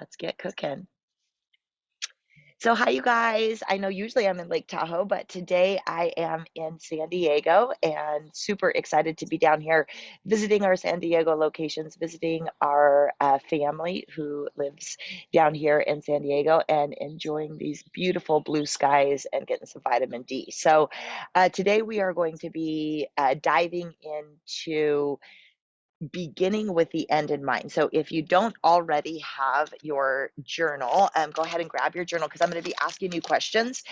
Let's get cooking. So, hi, you guys. I know usually I'm in Lake Tahoe, but today I am in San Diego and super excited to be down here visiting our San Diego locations, visiting our family who lives down here in San Diego and enjoying these beautiful blue skies and getting some vitamin D. So, today we are going to be diving into beginning with the end in mind. So if you don't already have your journal, go ahead and grab your journal because I'm going to be asking you questions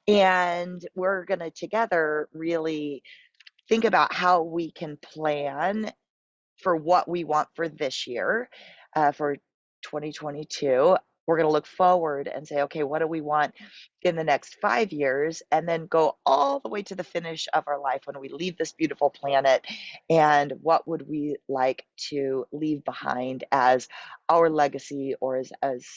and we're going to together really think about how we can plan for what we want for this year, for 2022. We're going to look forward and say, okay, what do we want in the next 5 years? And then go all the way to the finish of our life when we leave this beautiful planet. And what would we like to leave behind as our legacy or as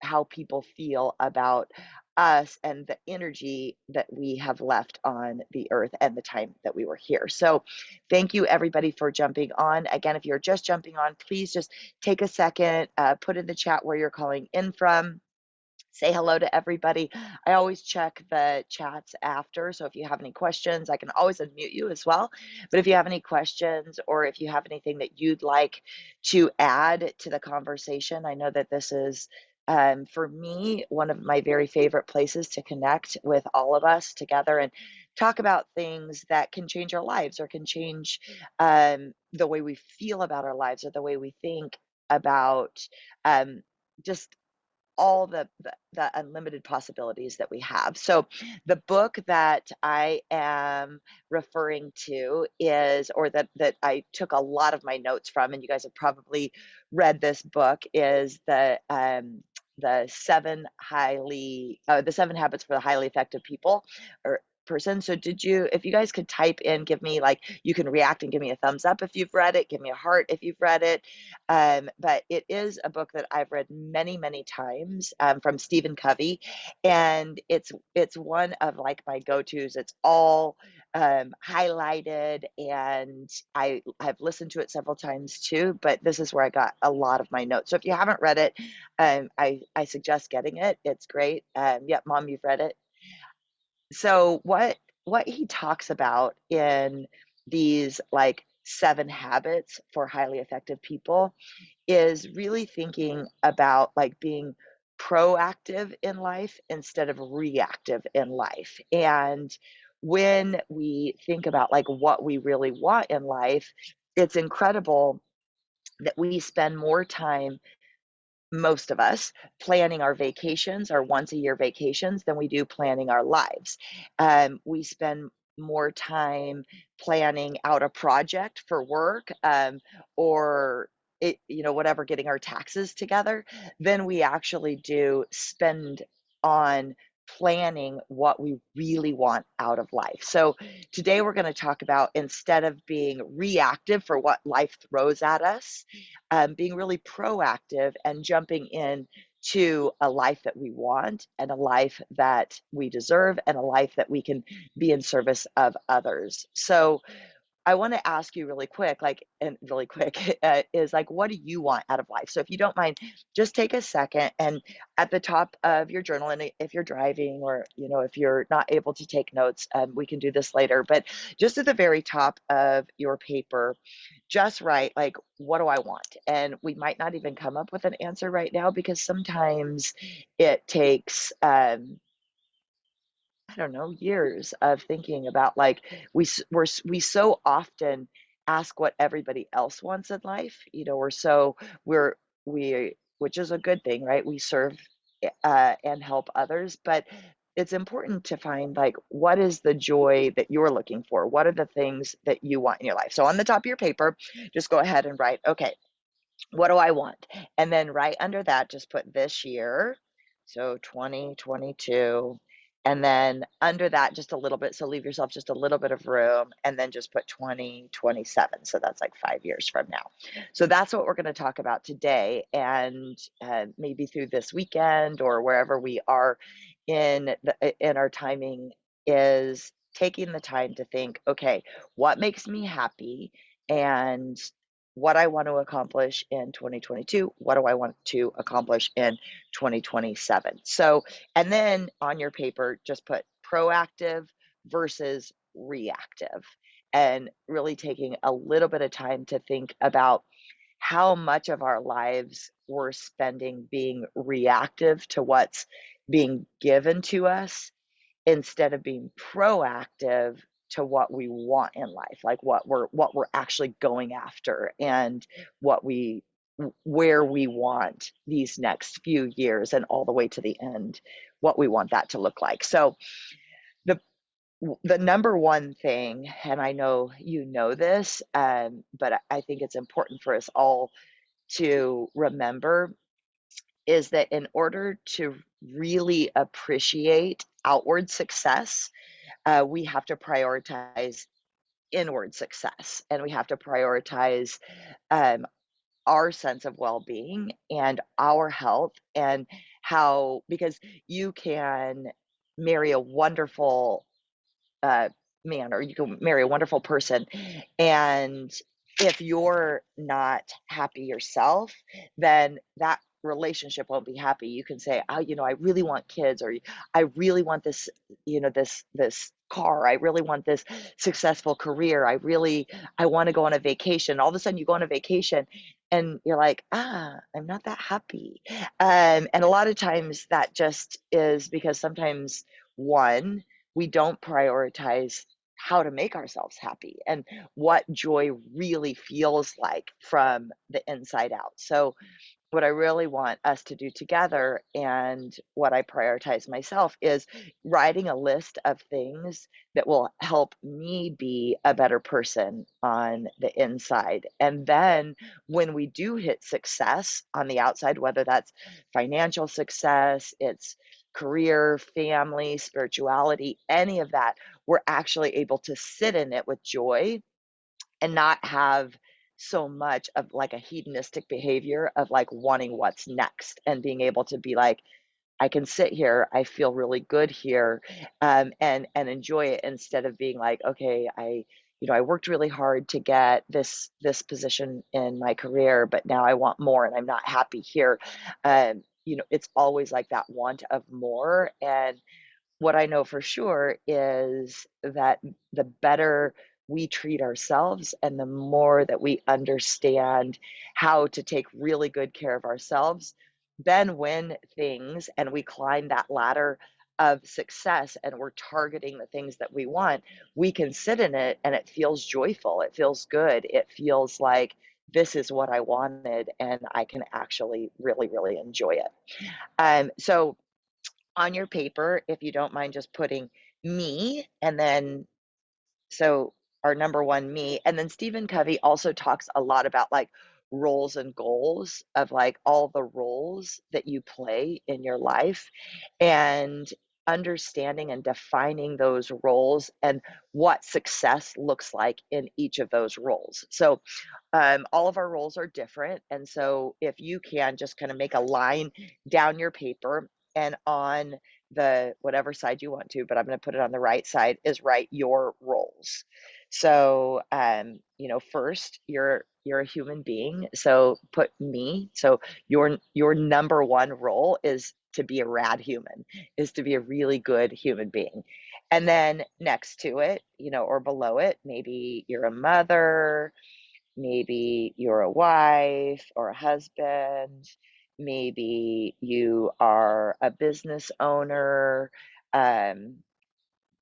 how people feel about us and the energy that we have left on the earth and the time that we were here. So, thank you, everybody, for jumping on. Again, if you're just jumping on, please just take a second, put in the chat where you're calling in from. Say hello to everybody. I always check the chats after. So if you have any questions, I can always unmute you as well. But if you have any questions or if you have anything that you'd like to add to the conversation, I know that this is, for me, one of my very favorite places to connect with all of us together and talk about things that can change our lives or can change the way we feel about our lives or the way we think about just all the unlimited possibilities that we have. So the book that I am referring to is, or that I took a lot of my notes from, and you guys have probably read this book, is the seven habits for the highly effective people or person. So did you, if you guys could type in, give me, like, you can react and give me a thumbs up if you've read it, give me a heart if you've read it. But it is a book that I've read many, many times, from Stephen Covey, and it's one of, like, my go-tos. It's all highlighted, and I've listened to it several times too. But this is where I got a lot of my notes. So if you haven't read it, I suggest getting it. It's great. Yep, Mom, you've read it. So what he talks about in these, like, seven habits for highly effective people is really thinking about, like, being proactive in life instead of reactive in life. And when we think about, like, what we really want in life, it's incredible that we spend more time, most of us, planning our vacations, our once a year vacations, than we do planning our lives. We spend more time planning out a project for work, or whatever, getting our taxes together, than we actually do spend on planning what we really want out of life. So today we're going to talk about, instead of being reactive for what life throws at us, being really proactive and jumping in to a life that we want and a life that we deserve and a life that we can be in service of others. So I want to ask you really quick, like, and really quick, is, like, what do you want out of life? So if you don't mind, just take a second and at the top of your journal, and if you're driving or, if you're not able to take notes, we can do this later, but just at the very top of your paper, just write, like, what do I want? And we might not even come up with an answer right now because sometimes it takes, I don't know, years of thinking about, like, we so often ask what everybody else wants in life. We're we which is a good thing, right? We serve and help others, but it's important to find, like, what is the joy that you're looking for? What are the things that you want in your life? So on the top of your paper, just go ahead and write, okay, what do I want? And then right under that, just put this year, so 2022. And then under that, just a little bit. So leave yourself just a little bit of room and then just put 2027. So that's like 5 years from now. So that's what we're going to talk about today. And maybe through this weekend or wherever we are in our timing, is taking the time to think, okay, what makes me happy? And what I want to accomplish in 2022, what do I want to accomplish in 2027. So, and then on your paper, just put proactive versus reactive, and really taking a little bit of time to think about how much of our lives we're spending being reactive to what's being given to us instead of being proactive to what we want in life, like what we're actually going after, and what we where we want these next few years and all the way to the end, what we want that to look like. So the the number one thing, and I know you know this, but I think it's important for us all to remember, is that in order to really appreciate outward success, we have to prioritize inward success, and we have to prioritize um, our sense of well-being and our health, and how, because you can marry a wonderful uh, man, or you can marry a wonderful person, and if you're not happy yourself, then that relationship won't be happy. You can say, oh, I really want kids, or I really want this, this car, I really want this successful career, I want to go on a vacation. All of a sudden you go on a vacation and you're like, I'm not that happy. And a lot of times that just is because sometimes, one, we don't prioritize how to make ourselves happy and what joy really feels like from the inside out. So, what I really want us to do together, and what I prioritize myself, is writing a list of things that will help me be a better person on the inside. And then when we do hit success on the outside, whether that's financial success, it's career, family, spirituality, any of that, we're actually able to sit in it with joy and not have so much of like a hedonistic behavior of like wanting what's next, and being able to be like, I can sit here, I feel really good here, and enjoy it, instead of being like, okay, I worked really hard to get this position in my career, but now I want more and I'm not happy here. It's always like that want of more. And what I know for sure is that the better we treat ourselves, and the more that we understand how to take really good care of ourselves, then when things, and we climb that ladder of success and we're targeting the things that we want, we can sit in it and it feels joyful. It feels good. It feels like this is what I wanted, and I can actually really, really enjoy it. So on your paper, if you don't mind just putting me, and then, so our number one, me. And then Stephen Covey also talks a lot about like roles and goals, of like all the roles that you play in your life, and understanding and defining those roles and what success looks like in each of those roles. So all of our roles are different. And so if you can just kind of make a line down your paper, and on the whatever side you want to, but I'm going to put it on the right side, is write your roles. So, first, you're a human being. So put me. So your number one role is to be a rad human, is to be a really good human being. And then next to it, or below it, maybe you're a mother, maybe you're a wife or a husband, maybe you are a business owner, um,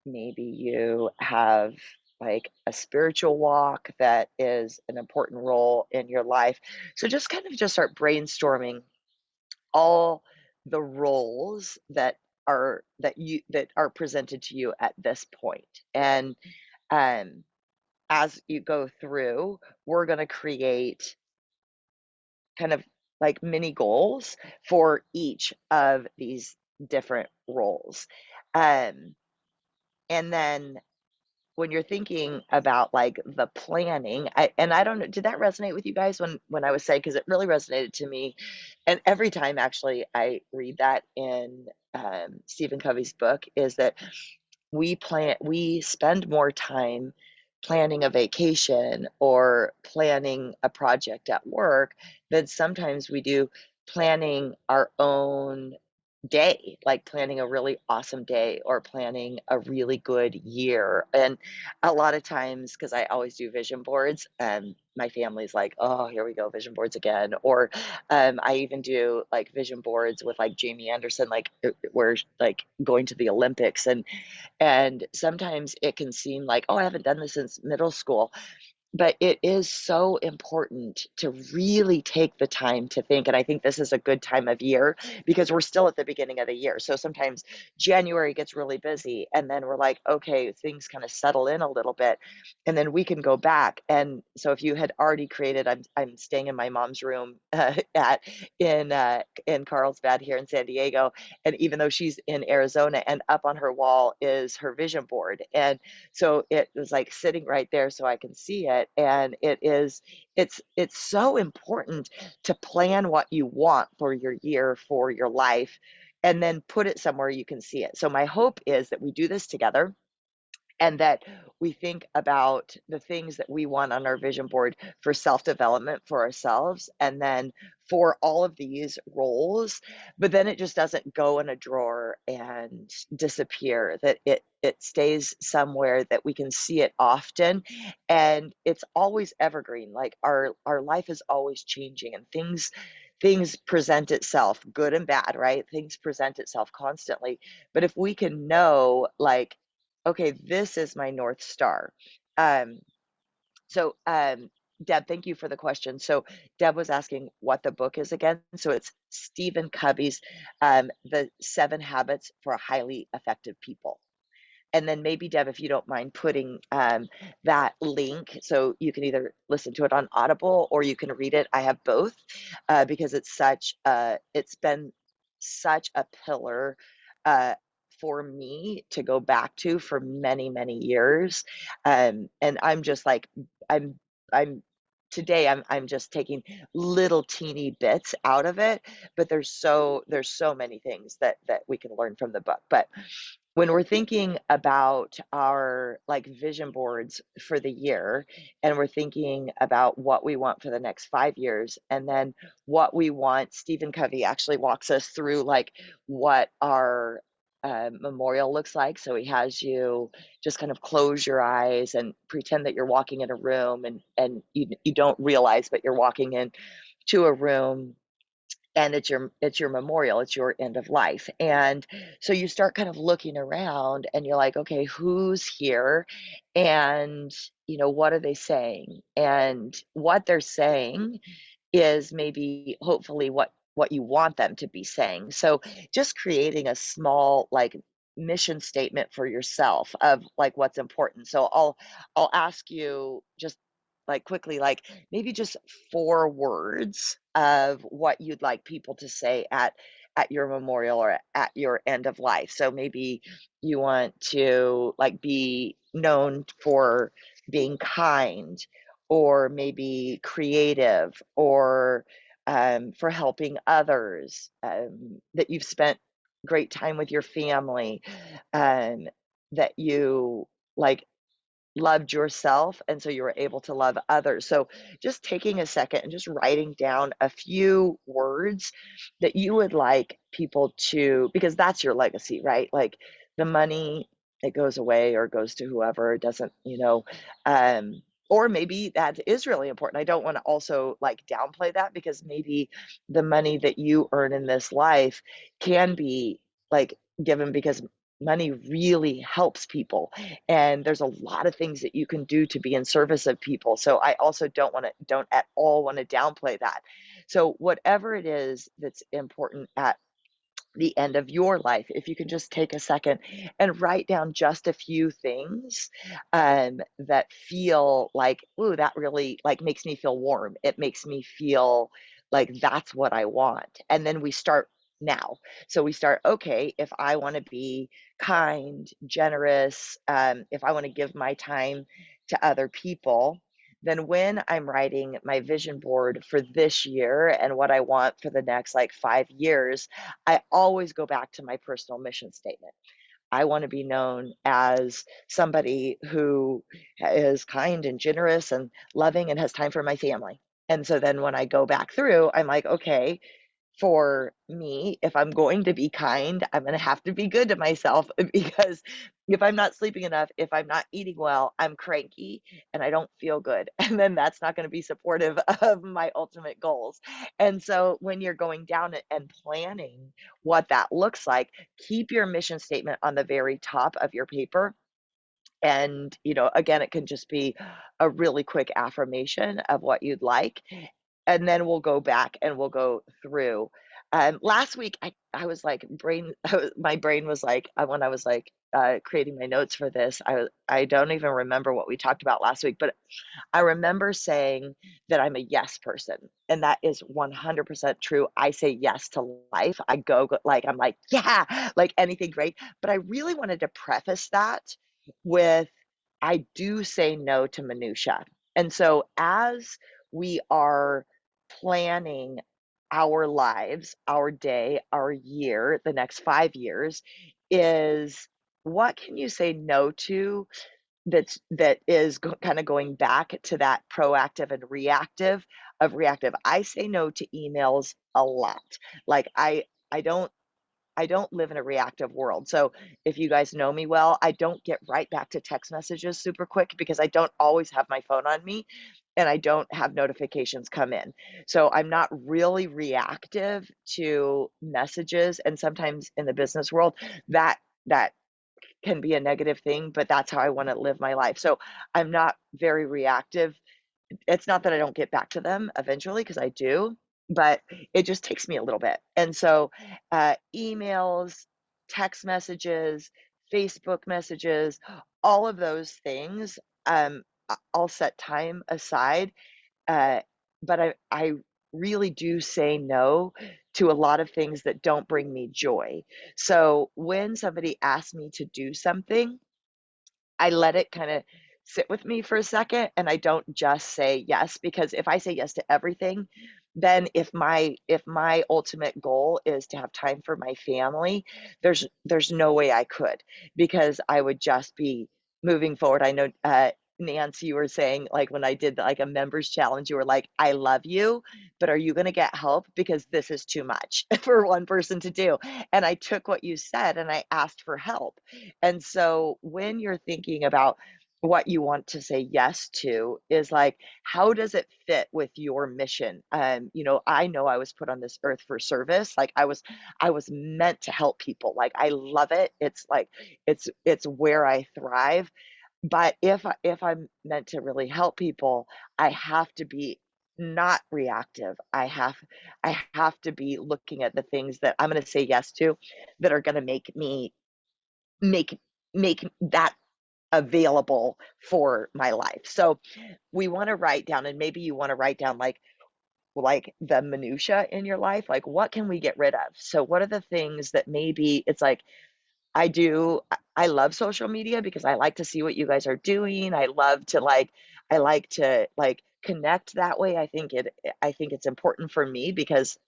maybe you have like a spiritual walk that is an important role in your life. So just kind of just start brainstorming all the roles that are presented to you at this point. And um, as you go through, we're going to create kind of like mini goals for each of these different roles. Um, and then when you're thinking about like the planning, and I don't know, did that resonate with you guys when I was saying, because it really resonated to me. And every time actually I read that in Stephen Covey's book, is that we spend more time planning a vacation or planning a project at work, then sometimes we do planning our own day, like planning a really awesome day or planning a really good year. And a lot of times, because I always do vision boards, and my family's like, oh, here we go, vision boards again. Or I even do like vision boards with like Jamie Anderson, like we're like going to the Olympics. And sometimes it can seem like, oh, I haven't done this since middle school, but it is so important to really take the time to think. And I think this is a good time of year because we're still at the beginning of the year. So sometimes January gets really busy, and then we're like, okay, things kind of settle in a little bit. And then we can go back. And so if you had already created, I'm staying in my mom's room at in Carlsbad here in San Diego. And even though she's in Arizona, and up on her wall is her vision board. And so it was like sitting right there so I can see it. And it's so important to plan what you want for your year, for your life, and then put it somewhere you can see it. So my hope is that we do this together and that we think about the things that we want on our vision board for self development for ourselves and then for all of these roles, but then it just doesn't go in a drawer and disappear, that it stays somewhere that we can see it often, and it's always evergreen. Like our life is always changing, and things present itself, good and bad, right? Things present itself constantly. But if we can know, like, okay, this is my North Star. Um, so, Deb, thank you for the question. So, Deb was asking what the book is again. So, it's Stephen Covey's The 7 Habits for Highly Effective People. And then maybe, Deb, if you don't mind putting that link, so you can either listen to it on Audible or you can read it. I have both because it's been such a pillar uh, for me to go back to for many, many years. And I'm just like, I'm, I'm, today I'm just taking little teeny bits out of it, but there's so many things that we can learn from the book. But when we're thinking about our like vision boards for the year, and we're thinking about what we want for the next 5 years, and then what we want, Stephen Covey actually walks us through like what our memorial looks like. So he has you just kind of close your eyes and pretend that you're walking in a room, and you don't realize, but you're walking in to a room, and it's your memorial, it's your end of life. And so you start kind of looking around and you're like, okay, who's here, and what are they saying, and what they're saying is maybe hopefully what you want them to be saying. So just creating a small like mission statement for yourself of like what's important. So I'll ask you just like quickly, like maybe just 4 words of what you'd like people to say at your memorial or at your end of life. So maybe you want to like be known for being kind, or maybe creative, or for helping others, that you've spent great time with your family, um, that you like loved yourself, and so you were able to love others. So just taking a second and just writing down a few words that you would like people to, because that's your legacy, right? Like the money, it goes away or goes to whoever, it doesn't, or maybe that is really important. I don't want to also like downplay that, because maybe the money that you earn in this life can be like given because money really helps people, and there's a lot of things that you can do to be in service of people. So I also don't at all want to downplay that. So whatever it is that's important at the end of your life, if you can just take a second and write down just a few things that feel like, ooh, that really like makes me feel warm. It makes me feel like that's what I want. And then we start now. So we start, okay, if I want to be kind, generous, if I want to give my time to other people, then when I'm writing my vision board for this year and what I want for the next like 5 years, I always go back to my personal mission statement. I want to be known as somebody who is kind and generous and loving and has time for my family. And so then when I go back through, I'm like, okay, for me, if I'm going to be kind, I'm gonna have to be good to myself because if I'm not sleeping enough, if I'm not eating well, I'm cranky and I don't feel good. And then that's not gonna be supportive of my ultimate goals. And so when you're going down and planning what that looks like, keep your mission statement on the very top of your paper. And, again, it can just be a really quick affirmation of what you'd like, and then we'll go back and we'll go through. Last week, I was like my brain was like when I was like creating my notes for this. I don't even remember what we talked about last week, but I remember saying that I'm a yes person, and that is 100% true. I say yes to life. Like I'm like yeah, like anything great. But I really wanted to preface that with I do say no to minutia. And so as we are planning our lives, our day, our year, the next 5 years, is what can you say no to that is kind of going back to that proactive and reactive. I say no to emails a lot. Like I don't live in a reactive world. So if you guys know me well, I don't get right back to text messages super quick because I don't always have my phone on me and I don't have notifications come in. So I'm not really reactive to messages, and sometimes in the business world that can be a negative thing, but that's how I want to live my life. So I'm not very reactive. It's not that I don't get back to them eventually, because I do, but it just takes me a little bit. And so emails, text messages, Facebook messages, all of those things, I'll set time aside, uh, but I really do say no to a lot of things that don't bring me joy. So when somebody asks me to do something, I let it kinda sit with me for a second, and I don't just say yes, because if I say yes to everything, then if my ultimate goal is to have time for my family, there's no way I could, because I would just be moving forward. I know, Nancy, you were saying, like, when I did, like, a members challenge, you were like, "I love you, but are you gonna get help? Because this is too much for one person to do." And I took what you said and I asked for help. And so when you're thinking about what you want to say yes to is like, how does it fit with your mission? I know I was put on this earth for service. Like I was meant to help people. Like I love it. It's like it's where I thrive. But if I'm meant to really help people, I have to be not reactive. I have to be looking at the things that I'm going to say yes to that are going to make make that available for my life. So we want to write down, and maybe you want to write down like the minutia in your life, like what can we get rid of? So what are the things that maybe it's like I love social media because I like to see what you guys are doing. I like to connect that way. I think it's important for me because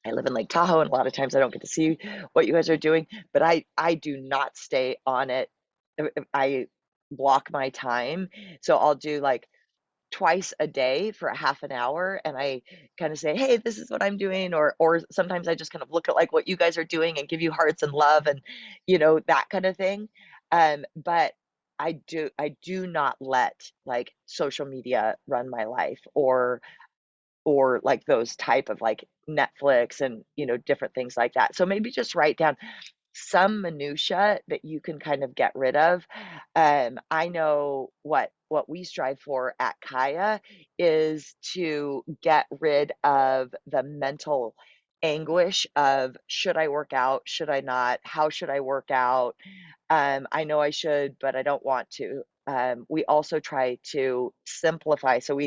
I live in Lake Tahoe, and a lot of times I don't get to see what you guys are doing, but I do not stay on it. I block my time. So I'll do like twice a day for a half an hour, and I kind of say, "Hey, this is what I'm doing," or sometimes I just kind of look at like what you guys are doing and give you hearts and love and that kind of thing. But I do not let like social media run my life, or like those type of like Netflix and different things like that. So maybe just write down some minutia that you can kind of get rid of. I know what we strive for at Kaya is to get rid of the mental anguish of should I work out, should I not, how should I work out? I know I should, but I don't want to. We also try to simplify. So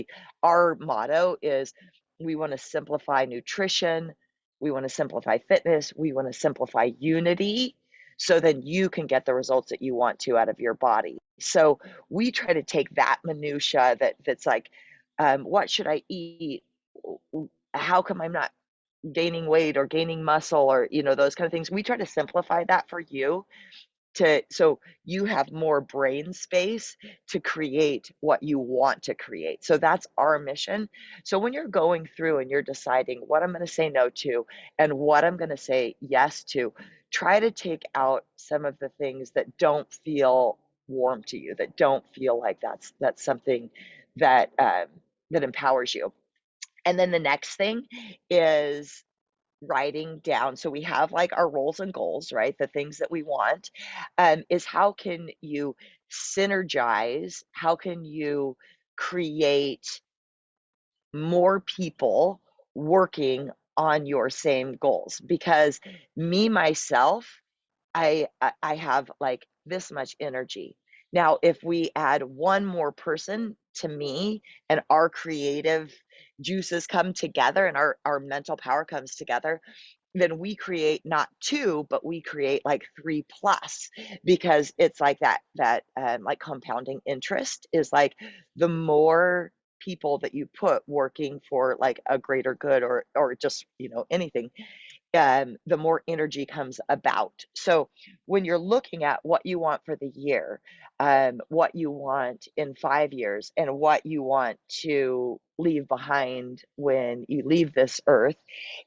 our motto is we want to simplify nutrition, we want to simplify fitness, we want to simplify unity, so then you can get the results that you want to out of your body. So we try to take that minutia that's like, what should I eat? How come I'm not gaining weight or gaining muscle, or those kind of things? We try to simplify that for you so you have more brain space to create what you want to create. So that's our mission. So when you're going through and you're deciding what I'm going to say no to and what I'm going to say yes to, try to take out some of the things that don't feel warm to you, that don't feel like that's something that that empowers you. And then the next thing is writing down. So we have like our roles and goals, right? The things that we want, is how can you synergize? How can you create more people working on your same goals? Because me, myself, I have like this much energy. Now, if we add one more person to me and our creative juices come together and our mental power comes together, then we create not two, but we create like three plus, because it's like that like compounding interest is like the more people that you put working for like a greater good or just anything, the more energy comes about. So when you're looking at what you want for the year, what you want in 5 years, and what you want to leave behind when you leave this earth,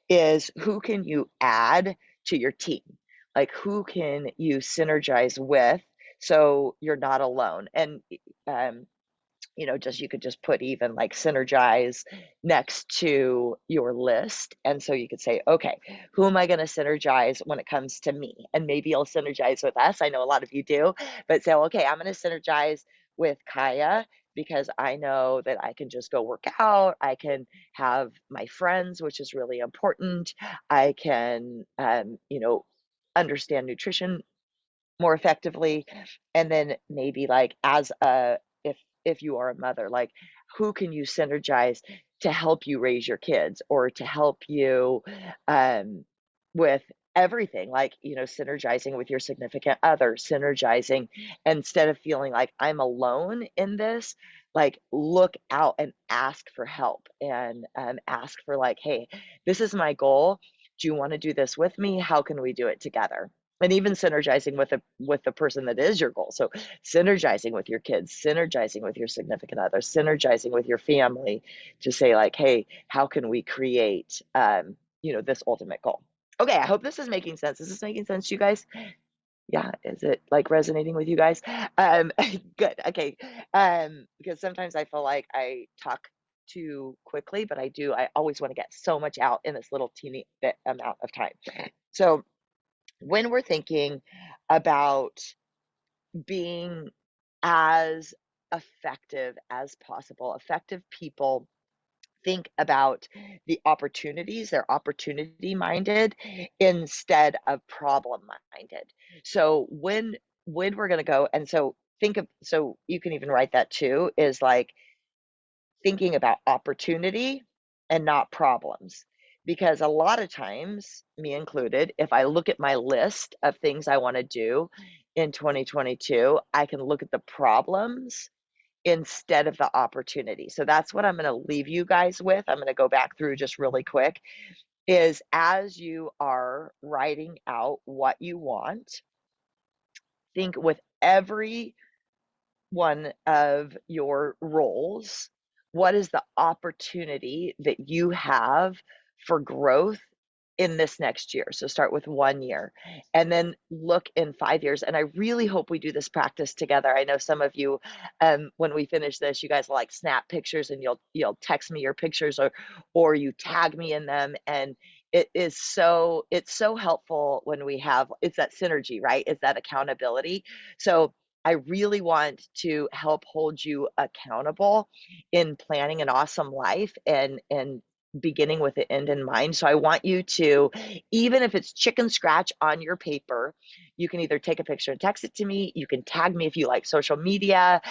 is who can you add to your team? Like who can you synergize with so you're not alone? And um, just you could just put even like synergize next to your list. And so you could say, okay, who am I going to synergize when it comes to me? And maybe you'll synergize with us. I know a lot of you do, but say, okay, I'm going to synergize with Kaya because I know that I can just go work out. I can have my friends, which is really important. I can, understand nutrition more effectively. And then maybe like as a if you are a mother, like who can you synergize to help you raise your kids or to help you um with everything, like synergizing with your significant other, synergizing instead of feeling like I'm alone in this. Like look out and ask for help, and ask for like, hey, this is my goal, do you want to do this with me? How can we do it together? And even synergizing with the person that is your goal. So synergizing with your kids, synergizing with your significant other, synergizing with your family to say like, hey, how can we create this ultimate goal? Okay, I hope this is making sense. Is this making sense to you guys? Yeah, is it like resonating with you guys? Um, good. Okay. Because sometimes I feel like I talk too quickly, but I always want to get so much out in this little teeny bit amount of time. So when we're thinking about being as effective as possible, effective people think about the opportunities, they're opportunity minded instead of problem minded. So when we're going to go, and so think of, so you can even write that too, is like thinking about opportunity and not problems. Because a lot of times, me included, if I look at my list of things I want to do in 2022, I can look at the problems instead of the opportunity. So that's what I'm going to leave you guys with. I'm going to go back through just really quick, is as you are writing out what you want, think with every one of your roles, what is the opportunity that you have for growth in this next year? So start with 1 year and then look in 5 years. And I really hope we do this practice together. I know some of you, when we finish this, you guys will like snap pictures and you'll text me your pictures, or you tag me in them. And it's so helpful when we have, it's that synergy, right? It's that accountability. So I really want to help hold you accountable in planning an awesome life and beginning with the end in mind. So I want you to, even if it's chicken scratch on your paper, you can either take a picture and text it to me. You can tag me if you like social media.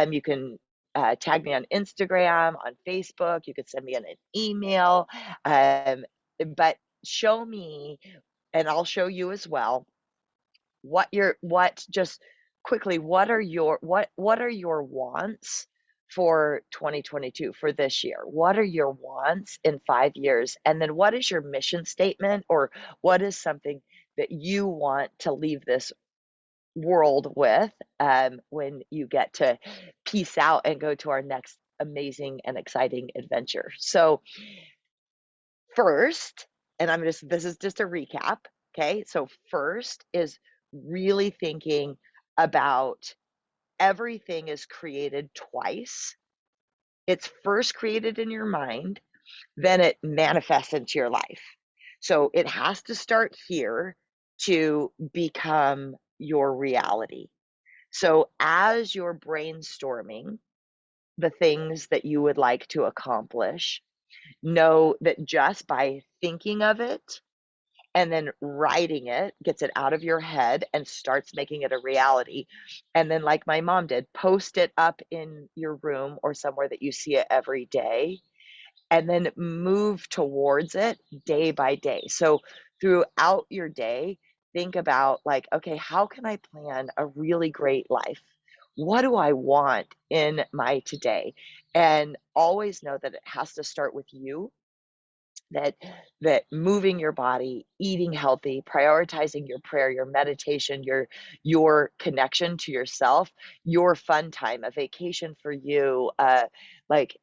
You can tag me on Instagram, on Facebook. You could send me an email. But show me, and I'll show you as well, what just quickly, what are your wants for 2022, for this year? What are your wants in 5 years? And then what is your mission statement, or what is something that you want to leave this world with when you get to peace out and go to our next amazing and exciting adventure. So, first, and this is just a recap, okay? So, first is really thinking about everything is created twice. It's first created in your mind, then it manifests into your life. So it has to start here to become your reality. So as you're brainstorming the things that you would like to accomplish, know that just by thinking of it and then writing it gets it out of your head and starts making it a reality. And then, like my mom did, post it up in your room or somewhere that you see it every day, and then move towards it day by day. So throughout your day, think about like, okay, how can I plan a really great life? What do I want in my today? And always know that it has to start with you, that moving your body, eating healthy, prioritizing your prayer, your meditation, your connection to yourself, your fun time, a vacation for you, like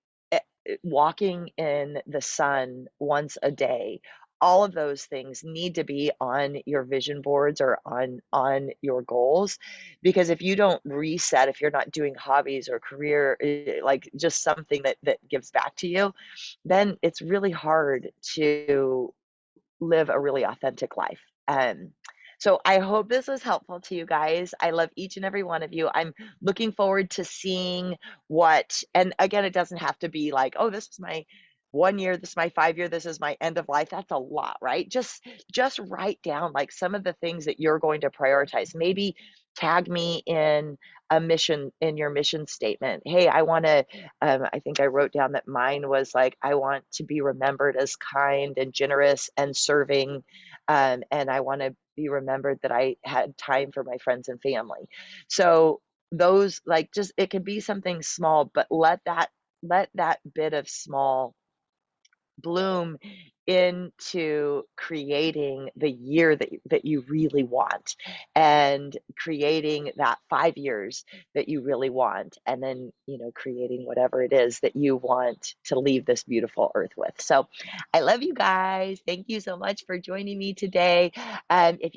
walking in the sun once a day. All of those things need to be on your vision boards or on your goals, because if you don't reset, if you're not doing hobbies or career, like just something that gives back to you, then it's really hard to live a really authentic life. So I hope this was helpful to you guys. I love each and every one of you. I'm looking forward to seeing what, and again, it doesn't have to be like, oh, this is my 1 year, this is my 5 year, this is my end of life. That's a lot, right? Just write down like some of the things that you're going to prioritize. Maybe tag me in a mission in your mission statement. Hey, I want to, I think I wrote down that mine was like, I want to be remembered as kind and generous and serving. And I want to be remembered that I had time for my friends and family. So those, like, just it can be something small, but let that bit of small bloom into creating the year that you really want, and creating that 5 years that you really want, and then creating whatever it is that you want to leave this beautiful earth with. So I love you guys. Thank you so much for joining me today. If